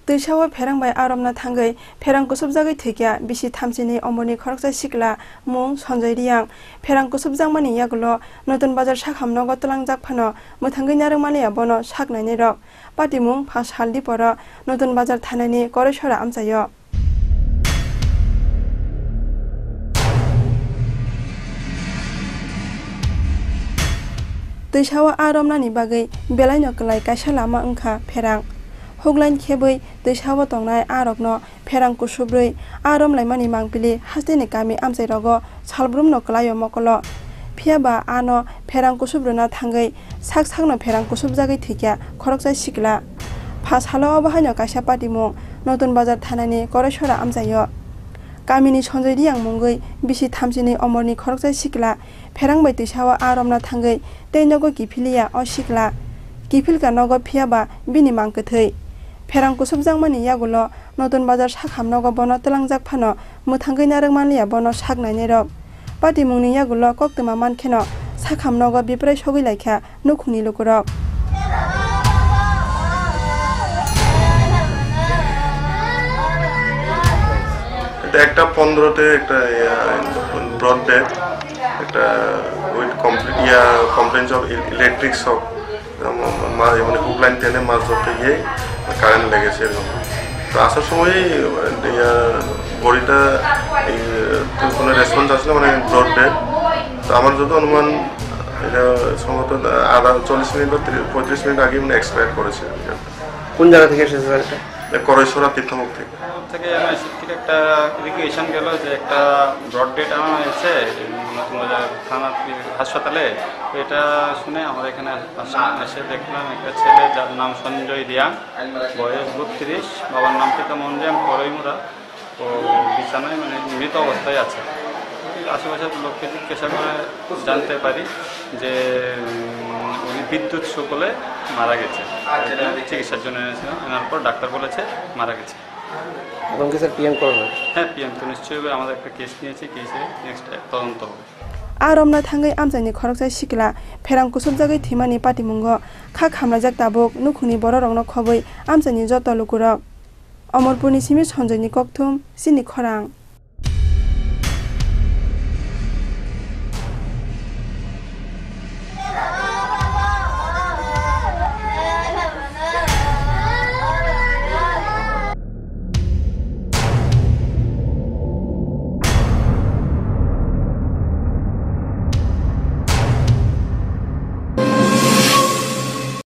Teisawa pherangbai aromna thangai pherang kusubjagoi thekya bisi thamchini omoni khoroksa sikla mung Sanjay Riang pherang kusubjangmani yagulo Notun Bazar sakhamno gotlangjak phano muthangoi narwngmani abono saknaini rok patimung phas haldi pora Notun Bazar thanani koreshora amchayo Teisawa aromnani bagai belaino klai kaisa lama wngkha pherang Hoglain kheboi Teisawa tongnai arokno pherang kusubroi arom laimani mangpili hasteni kami amchai rogo salbrumno klaio mokolo phiaba ano pherang kusubrona thangai sakno pherang kusubjagoi thikya khoroksa sikla phas halo obahaino kaisa patimung Notun Bazar thanani koreshora amchayo Kamini Sanjay Riang mungoi bisi thamchini omorni khoroksa sikla pherangbai Teisawa aromna thangai teinogo kiphiliya o sikla kifilka nogo phiaba bini mangkthei pherang kusubjangmani yagulo Notun Bazar sakhamnogo bono tlangjak phano muthangoi narwngmanliya bono saknaini rok patimungni yagulo koktwma mankheno sakhamnogo biprai sogoi laikha nukhungni lukurok একটা 15তে একটা broadband একটা with complaints of electric shock মানে hook line টেনে মাছ ধরতে গিয়ে current লেগেছে এরকম তো আসার সময় বডিটা কোনো রেসপন্স আসলে মানে ব্রডব্যান্ড তো আমার যত অনুমান এটা সম্ভবত 40 মিনিট বা 35 মিনিট আগে মানে এক্সপায়ার করেছে কোন জায়গা থেকে এসেছে স্যার এটা করেশ্বরা তীর্থমুখ থেকে একটা রিকুয়েশন গেল যে একটা ব্রড ডেট আনা হয়েছে নতুন বাজার থানা হাসপাতালে এটা শুনে আমরা এখানে এসে দেখলাম একটা ছেলে যার নাম সঞ্জয় রিয়াং বয়স 32 বাবার নাম পিতা মঞ্জাম করইমুরা ও বিছানায় মানে মৃত অবস্থায় আছে আশেপাশের লোককে জিজ্ঞাসা করে জানতে পারি যে উনি বিদ্যুৎ শোকলে মারা গেছে চিকিৎসার জন্য এনেছিলাম এনার পর ডাক্তার বলেছে মারা গেছে এবং কি স্যার পিএম করবে হ্যাঁ পিএম তো নিশ্চয়ই আমাদের একটা কেস নিয়েছি কেসে নেক্সট তদন্ত হবে aromna thangai amchani khoroksa sikla pherang kusubjagoi thimani patimungo kha khamrajak tabuk nukhuni bororokno khoboi amchani joto lukurok Amorpurni simi Sanjayni kokthum sini khorang